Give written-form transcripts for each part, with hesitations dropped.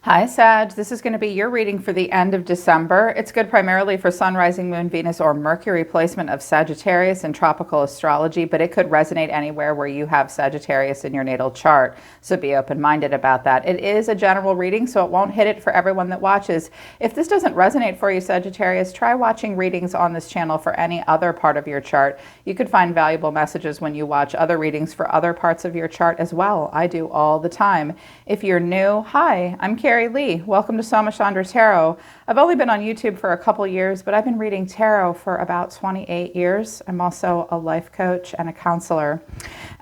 Hi, Sag. This is going to be your reading for the end of December. It's good primarily for Sun, Rising, Moon, Venus, or Mercury placement of Sagittarius in tropical astrology, but it could resonate anywhere where you have Sagittarius in your natal chart. So be open-minded about that. It is a general reading, so it won't hit it for everyone that watches. If this doesn't resonate for you, Sagittarius, try watching readings on this channel for any other part of your chart. You could find valuable messages when you watch other readings for other parts of your chart as well. I do all the time. If you're new, hi, I'm Carrie Lee. Welcome to Chandra Tarot. I've only been on YouTube for a couple years, but I've been reading tarot for about 28 years. I'm also a life coach and a counselor.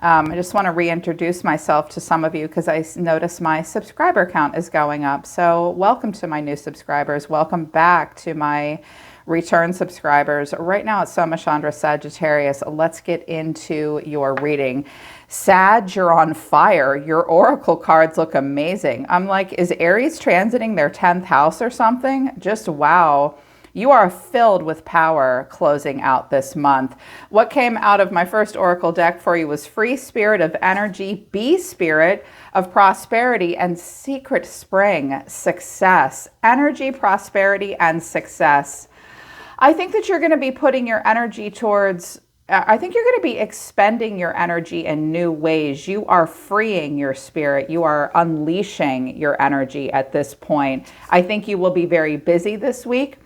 I just want to reintroduce myself to some of you because I notice my subscriber count is going up. So welcome to my new subscribers. Welcome back to my return subscribers. Right now it's Chandra Sagittarius. Let's get into your reading. Sag, you're on fire. Your oracle cards look amazing. I'm like, is Aries transiting their 10th house or something? Just wow. You are filled with power closing out this month. What came out of my first oracle deck for you was Free Spirit of Energy, Bee Spirit of Prosperity, and Secret Spring, Success. Energy, prosperity, and success. I think that you're going to be putting your energy towards, I think you're going to be expending your energy in new ways. You are freeing your spirit. You are unleashing your energy at this point. I think you will be very busy this week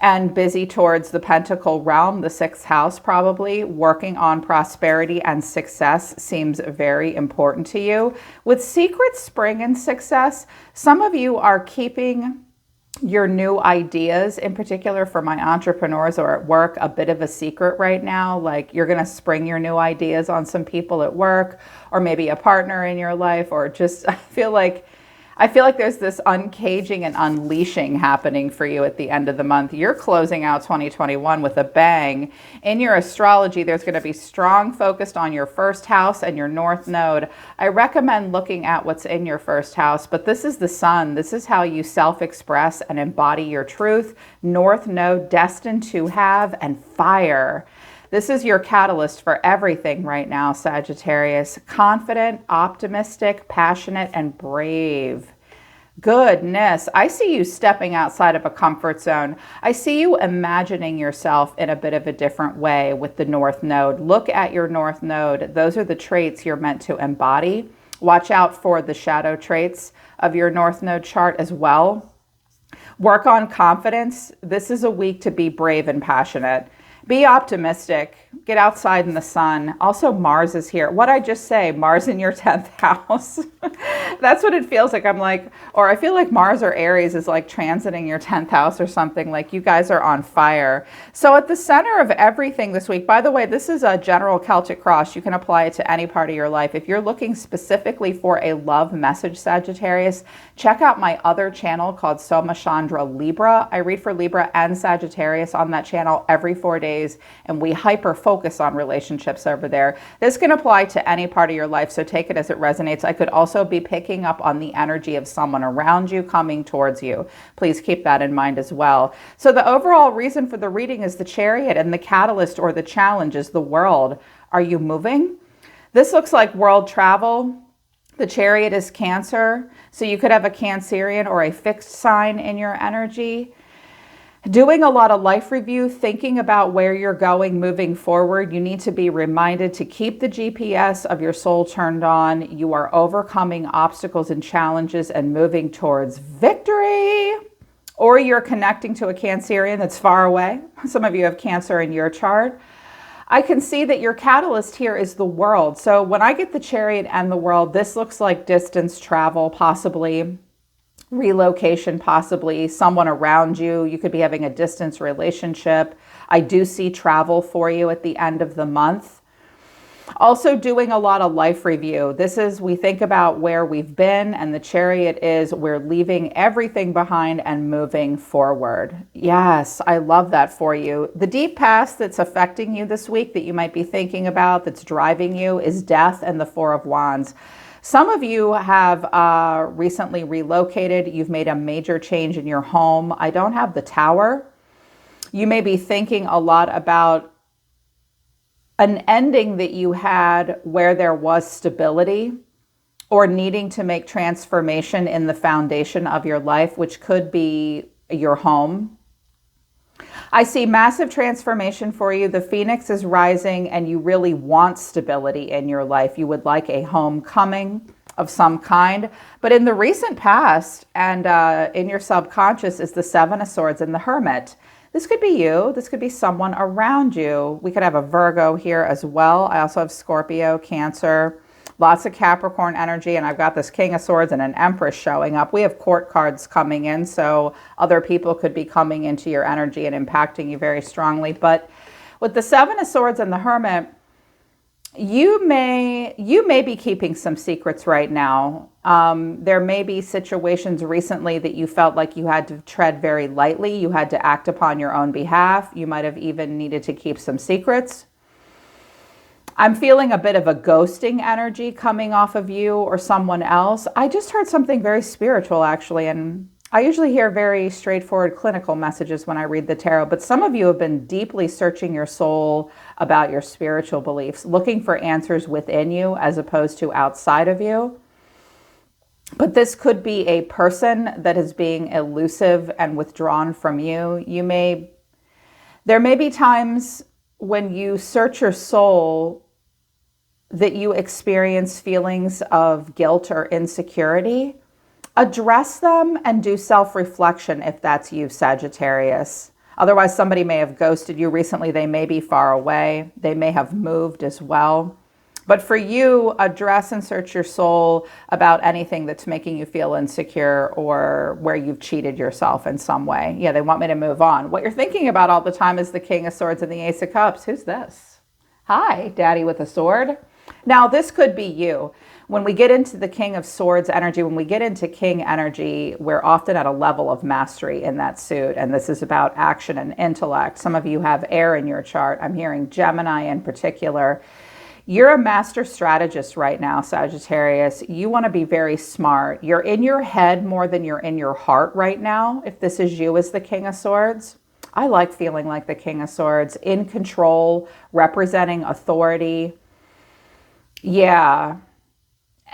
and busy towards the Pentacle realm, the 6th house probably. Working on prosperity and success seems very important to you. With Secret Spring and success, some of you are keeping your new ideas, in particular for my entrepreneurs or at work, a bit of a secret right now. Like you're going to spring your new ideas on some people at work, or maybe a partner in your life, or just I feel like there's this uncaging and unleashing happening for you at the end of the month. You're closing out 2021 with a bang. In your astrology, there's going to be strong focused on your first house and your north node. I recommend looking at what's in your first house, but this is the sun. This is how you self-express and embody your truth. North node, destined to have, and fire. This is your catalyst for everything right now, Sagittarius. Confident, optimistic, passionate, and brave. Goodness, I see you stepping outside of a comfort zone. I see you imagining yourself in a bit of a different way with the North Node. Look at your North Node. Those are the traits you're meant to embody. Watch out for the shadow traits of your North Node chart as well. Work on confidence. This is a week to be brave and passionate. Be optimistic. Get outside in the sun. Also, Mars is here. What I just say, Mars in your 10th house. That's what it feels like. I'm like, or I feel like Mars or Aries is like transiting your 10th house or something. Like you guys are on fire. So at the center of everything this week, by the way, this is a general Celtic cross. You can apply it to any part of your life. If you're looking specifically for a love message, Sagittarius, check out my other channel called Chandra Libra. I read for Libra and Sagittarius on that channel every 4 days, and we hyper focus on relationships over there. This can apply to any part of your life, so take it as it resonates. I could also be picking up on the energy of someone around you coming towards you. Please keep that in mind as well. So the overall reason for the reading is the Chariot, and the catalyst or the challenge is the world. Are you moving? This looks like world travel. The Chariot is Cancer, so you could have a Cancerian or a fixed sign in your energy. Doing a lot of life review, thinking about where you're going moving forward. You need to be reminded to keep the GPS of your soul turned on. You are overcoming obstacles and challenges and moving towards victory. Or you're connecting to a Cancerian that's far away. Some of you have Cancer in your chart. I can see that your catalyst here is the world. So when I get the Chariot and the world, this looks like distance travel, possibly relocation, possibly someone around you. You could be having a distance relationship. I do see travel for you at the end of the month. Also doing a lot of life review. This is, we think about where we've been, and the Chariot is we're leaving everything behind and moving forward. Yes, I love that for you. The deep past that's affecting you this week that you might be thinking about, that's driving you, is Death and the Four of Wands. Some of you have recently relocated. You've made a major change in your home. I don't have the Tower. You may be thinking a lot about an ending that you had where there was stability. or needing to make transformation in the foundation of your life, which could be your home. I see massive transformation for you. The Phoenix is rising and you really want stability in your life. You would like a homecoming of some kind. But in the recent past and in your subconscious is the Seven of Swords and the Hermit. This could be you. This could be someone around you. We could have a Virgo here as well. I also have Scorpio, Cancer, lots of Capricorn energy, and I've got this King of Swords and an Empress showing up. We have court cards coming in, so other people could be coming into your energy and impacting you very strongly. But with the Seven of Swords and the Hermit, you may be keeping some secrets right now. There may be situations recently that you felt like you had to tread very lightly. You had to act upon your own behalf. You might have even needed to keep some secrets. I'm feeling a bit of a ghosting energy coming off of you or someone else. I just heard something very spiritual, actually, and I usually hear very straightforward clinical messages when I read the tarot, but some of you have been deeply searching your soul about your spiritual beliefs, looking for answers within you as opposed to outside of you. But this could be a person that is being elusive and withdrawn from you. There may be times when you search your soul that you experience feelings of guilt or insecurity. Address them and do self-reflection if that's you, Sagittarius. Otherwise, somebody may have ghosted you recently. They may be far away. They may have moved as well. But for you, address and search your soul about anything that's making you feel insecure or where you've cheated yourself in some way. Yeah, they want me to move on. What you're thinking about all the time is the King of Swords and the Ace of Cups. Who's this? Hi, Daddy with a sword. Now, this could be you. When we get into the King of Swords energy, when we get into King energy, we're often at a level of mastery in that suit. And this is about action and intellect. Some of you have air in your chart. I'm hearing Gemini in particular. You're a master strategist right now, Sagittarius. You want to be very smart. You're in your head more than you're in your heart right now, if this is you as the King of Swords. I like feeling like the King of Swords, in control, representing authority. Yeah.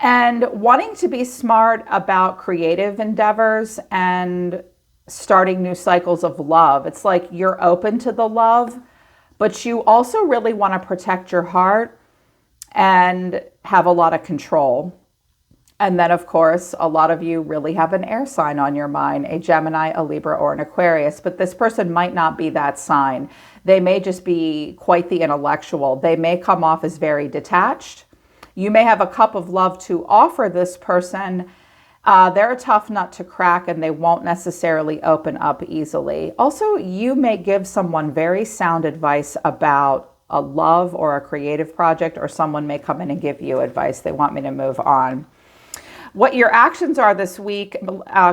And wanting to be smart about creative endeavors and starting new cycles of love. It's like you're open to the love, but you also really want to protect your heart and have a lot of control. And then, of course, a lot of you really have an air sign on your mind, a Gemini, a Libra, or an Aquarius. But this person might not be that sign. They may just be quite the intellectual. They may come off as very detached. You may have a cup of love to offer this person. They're a tough nut to crack and they won't necessarily open up easily. Also, you may give someone very sound advice about a love or a creative project, or someone may come in and give you advice. They want me to move on. What your actions are this week,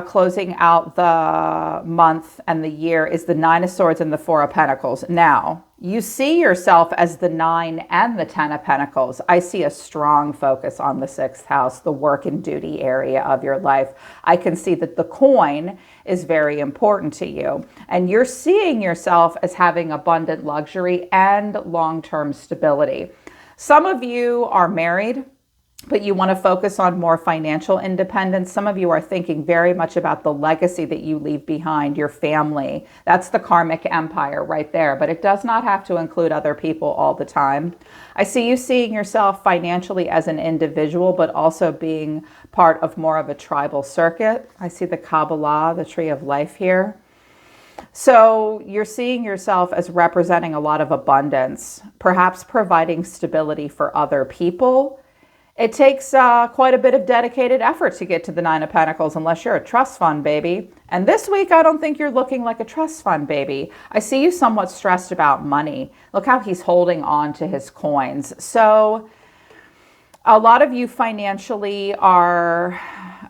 closing out the month and the year, is the Nine of Swords and the Four of Pentacles. Now, you see yourself as the 9 and the 10 of Pentacles. I see a strong focus on the 6th house, the work and duty area of your life. I can see that the coin is very important to you. And you're seeing yourself as having abundant luxury and long-term stability. Some of you are married, but you want to focus on more financial independence. Some of you are thinking very much about the legacy that you leave behind, your family. That's the karmic empire right there, but it does not have to include other people all the time. I see you seeing yourself financially as an individual, but also being part of more of a tribal circuit. I see the Kabbalah, the tree of life here. So you're seeing yourself as representing a lot of abundance, perhaps providing stability for other people. It takes quite a bit of dedicated effort to get to the 9 of Pentacles unless you're a trust fund baby. And this week, I don't think you're looking like a trust fund baby. I see you somewhat stressed about money. Look how he's holding on to his coins. So a lot of you financially are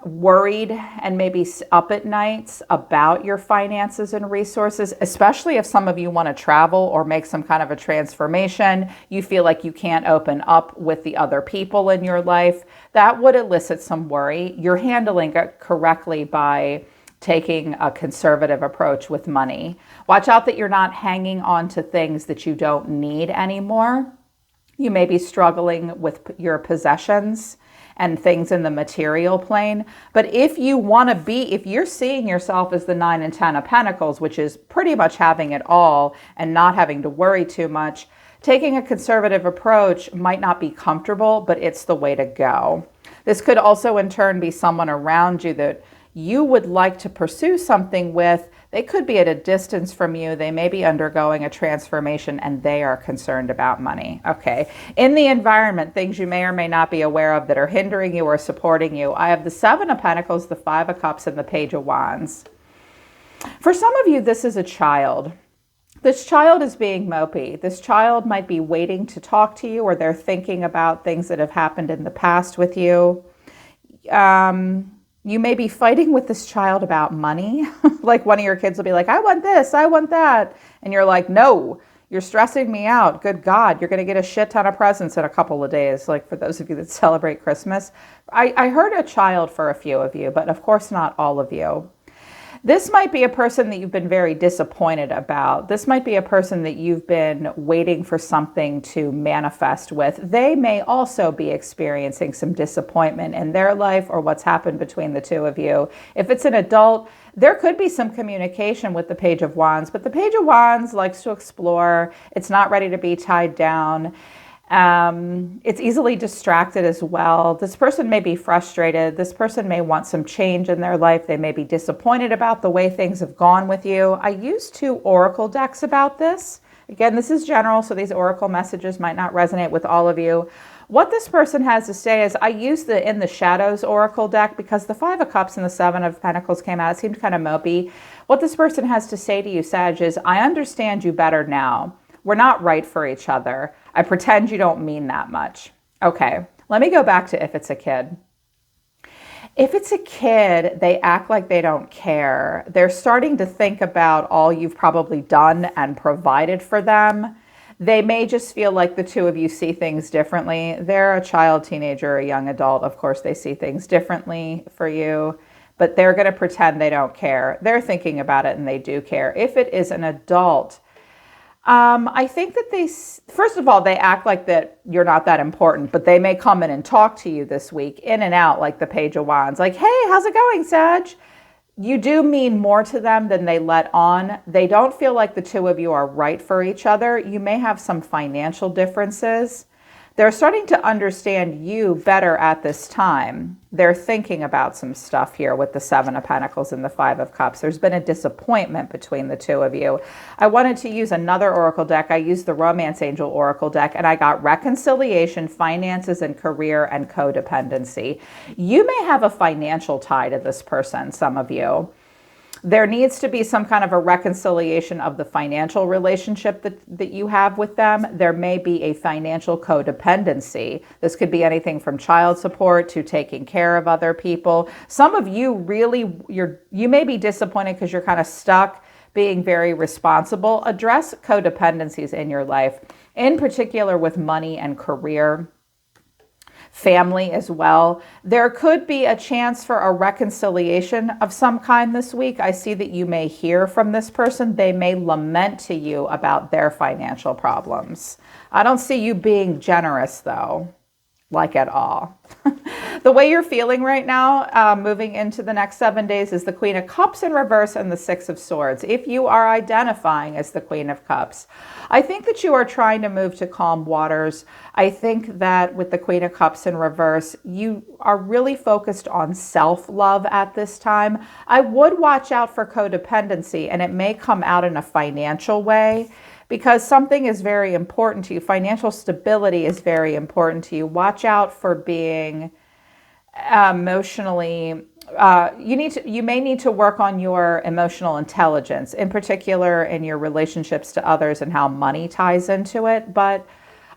worried and maybe up at nights about your finances and resources, especially if some of you want to travel or make some kind of a transformation. You feel like you can't open up with the other people in your life. That would elicit some worry. You're handling it correctly by taking a conservative approach with money. Watch out that you're not hanging on to things that you don't need anymore. You may be struggling with your possessions and things in the material plane. But if you want to be, if you're seeing yourself as the 9 and 10 of Pentacles, which is pretty much having it all and not having to worry too much, taking a conservative approach might not be comfortable, but it's the way to go. This could also in turn be someone around you that you would like to pursue something with. They could be at a distance from you. They may be undergoing a transformation and they are concerned about money. Okay. In the environment, things you may or may not be aware of that are hindering you or supporting you. I have the 7 of Pentacles, the 5 of Cups, and the Page of Wands. For some of you, this is a child. This child is being mopey. This child might be waiting to talk to you, or they're thinking about things that have happened in the past with you. You may be fighting with this child about money. Like one of your kids will be like, I want this, I want that. And you're like, no, you're stressing me out. Good God, you're going to get a shit ton of presents in a couple of days. Like for those of you that celebrate Christmas. I heard a child for a few of you, but of course not all of you. This might be a person that you've been very disappointed about. This might be a person that you've been waiting for something to manifest with. They may also be experiencing some disappointment in their life or what's happened between the two of you. If it's an adult, there could be some communication with the Page of Wands, but the Page of Wands likes to explore. It's not ready to be tied down. It's easily distracted as well. This person may be frustrated. This person may want some change in their life. They may be disappointed about the way things have gone with you. I used 2 oracle decks about this. Again, this is general, so these oracle messages might not resonate with all of you. What this person has to say is, I used the In the Shadows oracle deck because the 5 of Cups and the 7 of Pentacles came out. It seemed kind of mopey. What this person has to say to you, Sag, is, I understand you better now. We're not right for each other. I pretend you don't mean that much. Okay, let me go back to if it's a kid. If it's a kid, they act like they don't care. They're starting to think about all you've probably done and provided for them. They may just feel like the two of you see things differently. They're a child, teenager, a young adult. Of course, they see things differently for you, but they're going to pretend they don't care. They're thinking about it and they do care. If it is an adult, I think that first of all, they act like that you're not that important, but they may come in and talk to you this week, in and out, like the Page of Wands, like, hey, how's it going, Sag? You do mean more to them than they let on. They don't feel like the two of you are right for each other. You may have some financial differences. They're starting to understand you better at this time. They're thinking about some stuff here with the 7 of Pentacles and the 5 of Cups. There's been a disappointment between the two of you. I wanted to use another oracle deck. I used the Romance Angel oracle deck, and I got reconciliation, finances, and career, and codependency. You may have a financial tie to this person, some of you. There needs to be some kind of a reconciliation of the financial relationship that you have with them. There may be a financial codependency. This could be anything from child support to taking care of other people. Some of you really, you may be disappointed because you're kind of stuck being very responsible. Address codependencies in your life, in particular with money and career. Family as well. There could be a chance for a reconciliation of some kind this week. I see that you may hear from this person. They may lament to you about their financial problems. I don't see you being generous though, like at all. The way you're feeling right now, moving into the next 7 days, is the Queen of Cups in reverse and the 6 of Swords. If you are identifying as the Queen of Cups, I think that you are trying to move to calm waters. I think that with the Queen of Cups in reverse, you are really focused on self-love at this time. I would watch out for codependency, and it may come out in a financial way, because something is very important to you. Financial stability is very important to you. Watch out for being emotionally, you may need to work on your emotional intelligence, in particular in your relationships to others and how money ties into it. But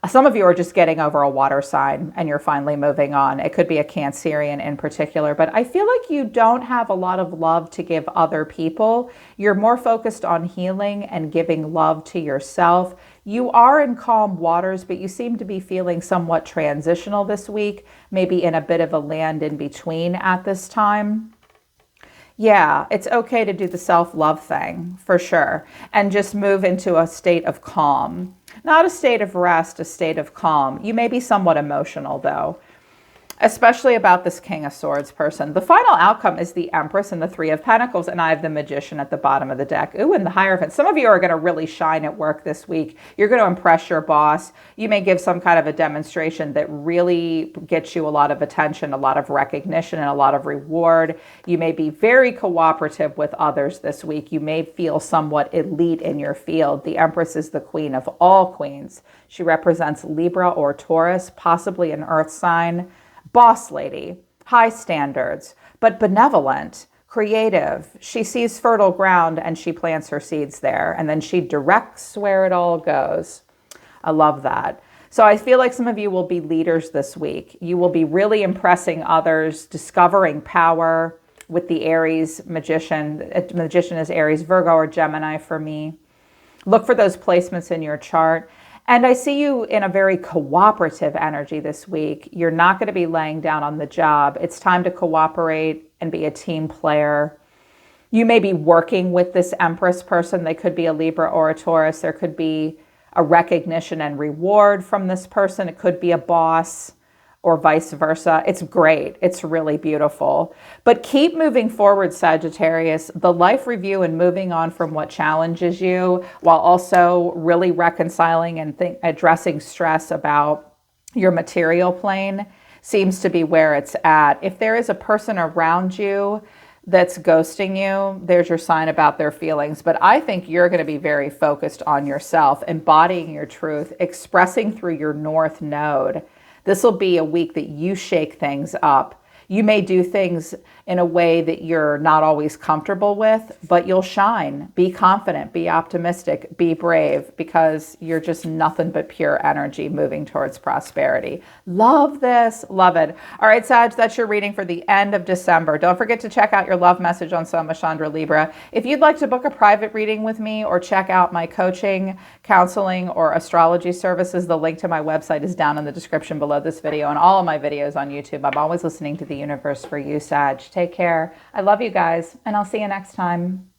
some of you are just getting over a water sign and you're finally moving on. It could be a Cancerian in particular, but I feel like you don't have a lot of love to give other people. You're more focused on healing and giving love to yourself. You are in calm waters, but you seem to be feeling somewhat transitional this week, maybe in a bit of a land in between at this time. Yeah, it's okay to do the self-love thing for sure, and just move into a state of calm. Not a state of rest, a state of calm. You may be somewhat emotional though. especially about this King of Swords person. The final outcome is the Empress and the Three of Pentacles, and I have the Magician at the bottom of the deck. Ooh, and the Hierophant. Some of you are going to really shine at work this week. You're going to impress your boss. You may give some kind of a demonstration that really gets you a lot of attention, a lot of recognition, and a lot of reward. You may be very cooperative with others this week. You may feel somewhat elite in your field. The Empress is the queen of all queens. She represents Libra or Taurus, possibly an earth sign. Boss lady, high standards, but benevolent, creative. She sees fertile ground and she plants her seeds there, and then she directs where it all goes. I love that. So I feel like some of you will be leaders this week. You will be really impressing others, discovering power with the Aries magician. Magician is Aries, Virgo, or Gemini for me. Look for those placements in your chart. And I see you in a very cooperative energy this week. You're not going to be laying down on the job. It's time to cooperate and be a team player. You may be working with this Empress person. They could be a Libra or a Taurus. There could be a recognition and reward from this person. It could be a boss or vice versa. It's great. It's really beautiful. But keep moving forward, Sagittarius. The life review and moving on from what challenges you, while also really reconciling and addressing stress about your material plane, seems to be where it's at. If there is a person around you that's ghosting you, there's your sign about their feelings. But I think you're going to be very focused on yourself, embodying your truth, expressing through your North Node. This will be a week that you shake things up. You may do things in a way that you're not always comfortable with, but you'll shine. Be confident, be optimistic, be brave, because you're just nothing but pure energy moving towards prosperity. Love this. Love it. All right, Sag, that's your reading for the end of December. Don't forget to check out your love message on Soma Chandra Libra. If you'd like to book a private reading with me or check out my coaching, counseling, or astrology services, the link to my website is down in the description below this video and all of my videos on YouTube. I'm always listening to the universe for you, Sag. Take care. I love you guys, and I'll see you next time.